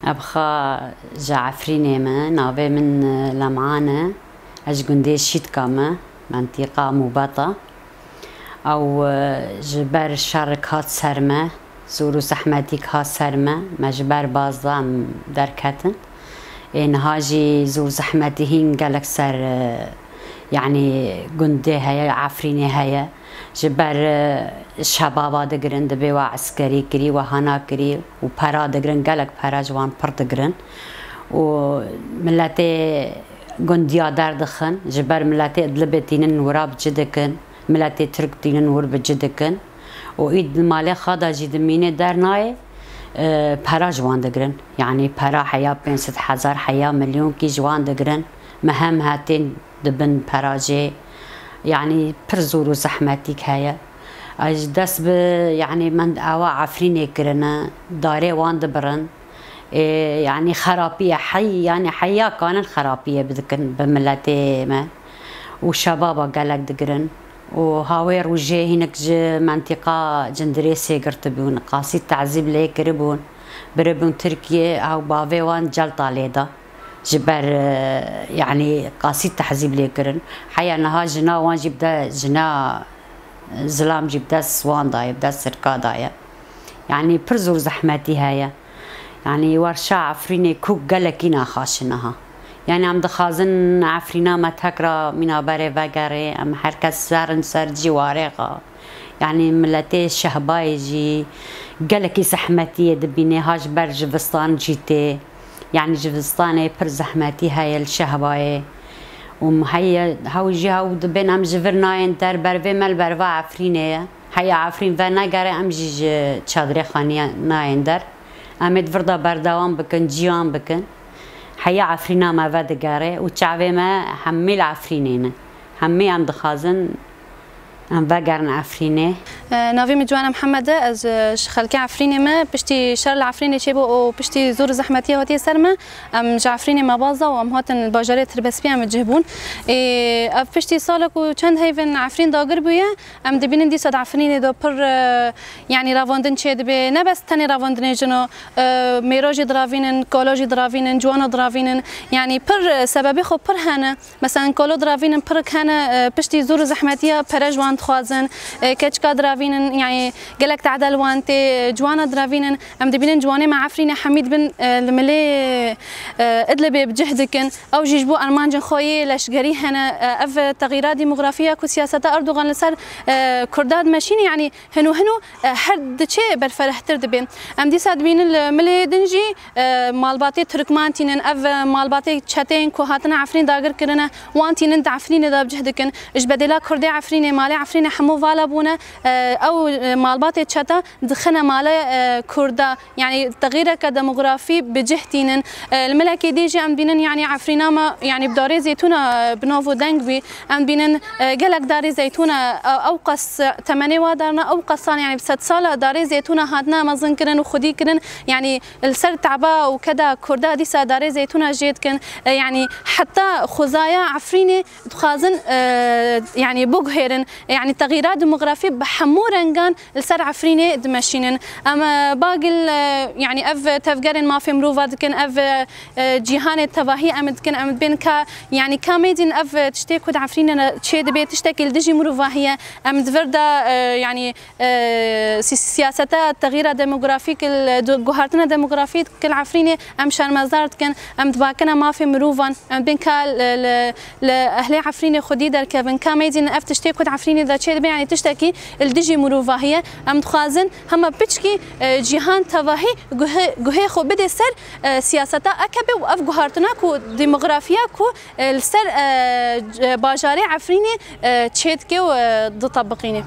أبخا جعفريني ما نابي من لمعانة أجندي شيت كاما منطقة مباطة أو جبر شرك هات سرمة زورو زحمتيك هات سرمة مجبر بازدام دركتن إن هاجي زور زحمتي هين قالك سر يعني جندي هيا عفريني هيا جبر شبابا دقرن دبي وعسكري كري وهانا كري وبرا دقرن قالك برا جوان پر دقرن وملاتي جنديا دردخن جبر ملاتي ادلبتينن ورا بجدكن ملاتي تركتينن ور بجدكن وإيد المالي خادا جدمينه درناي برا جوان دقرن يعني برا حيا 500,000 حيا مليون كي جوان دقرن مهم هاتين دبن براجي يعني برزور وزحمتك هيا اجدس يعني من اوا عفريني كرنا داري وان دبرن يعني خرابيه حي يعني حيا كان خرابيه بدكن بملاتي ما وشبابا قالك دقرن وهاوير وجه هناك منطقه جندري سيقرت بون قاسي تعذيب لي كربون بربون تركيا او بافي وان جلط عليدا جبر يعني قاسي تحزيب لي كرن حيا نها جنا وان جبدا جنا زلام جبدا سوان دايب دا سركا دايا يعني برزور زحمتي هيا يعني ورشا عفريني كوك قلكينا خاشنها يعني عم دخازن عفرينا ما تكرا منا باري فاقاري ام حركة سارن سرجي واريقا يعني ملاتي شهباي جي قلكي زحمتي دبيني هاج برج بستان جيتي يعني جفستاني پر زحمتي هاي الشهباي ومهيا هاوجي هاو دبين ام جفرناين در برفي مال برفا عفريني هيا عفرين فانا قاري ام جي تشادري خانيا ناين در امد فردا بردوان بكن جيوان بكن هيا عفرينا ما فاد قاري وتشعبي ما حمي العفرينين حمي ام دخازن ام باقرن عفريني نافي مجوانا محمد از خلقي عفريني ما بشتي شر العفريني شيبو او بشتي زور زحمتيه هاتي سرمه ام جعفريني ما بازا وام هاتن الباجاري تربس بيا متجهبون اف بشتي سالك وچند هيفن عفرين داغر بويا ام دبين دي صد عفريني دو پر يعني رافوندن چيد بي نه بس تني رافوندن جنو ميراج درافينن كولوجي درافينن جوانا درافينن يعني پر سببي خو پر هنا مثلا كولو درافينن پر كان بشتي زور زحمتيه پر جوان خوازن كچكا درافينن يعني قالك تعدل وانتي جوانا درافينن ام دبين جواني مع عفرينه حميد بن الملي ادلبي بجهدكن او جيجبو ارمانجن خوي لشقري هنا اف تغييرات ديموغرافيه كسياسه اردوغان لسر كرداد ماشين يعني هنو حد شيء بالفرح تردبي ام دي ساد بين الملي دنجي مالباتي تركمانتين اف مالباتي تشاتين كو هاتنا عفرين داغر كرنا وانتين عفرينه دا بجهدكن اش بدلا كردي عفرينه مالي عفرينه حمو فالا بونا او مالباتي تشاتا دخنا مالا كردا يعني تغيير كديموغرافي بجهتين الملكي ديجي ام بينن يعني عفرينا ما يعني بداري زيتونه بنوفو دنجبي ام بينن قالك داري زيتونه اوقس 8 ودارنا اوقس يعني ب 6 سال داري زيتونه هاتنا مزن كرن وخدي كرن يعني السر تعبا وكذا كردا دي داري زيتونه جيت كن يعني حتى خزايا عفريني تخازن يعني بوغهيرن يعني تغييرات ديموغرافية بحمورنجان السر عفريني دمشينن اما باقي يعني اف تفقرن ما في مروفا دكن اف جيهان التواهي امد كن امد بين كا يعني كاميدين اف تشتكي عفرينه تشي دبي تشتكي دجي مروفا هي امد فردا يعني سياسه تغيير ديموغرافيك الجوهرتنا ديموغرافيك كل عفرينه ام شان مزارت كن امد باكنا ما في مروفا امد بين كا لاهلي عفرينه خدي در كفن كاميدين اف تشتكي عفرينه ذا تشي دبي يعني تشتكي الدجي مروفا هي ام تخازن هم بتشكي جيهان تواهي جهه خو بدي سر سياسه اكبه واف جوهرتنا كو ديموغرافيا كو السر باجاري عفريني تشيتكي وتطبقيني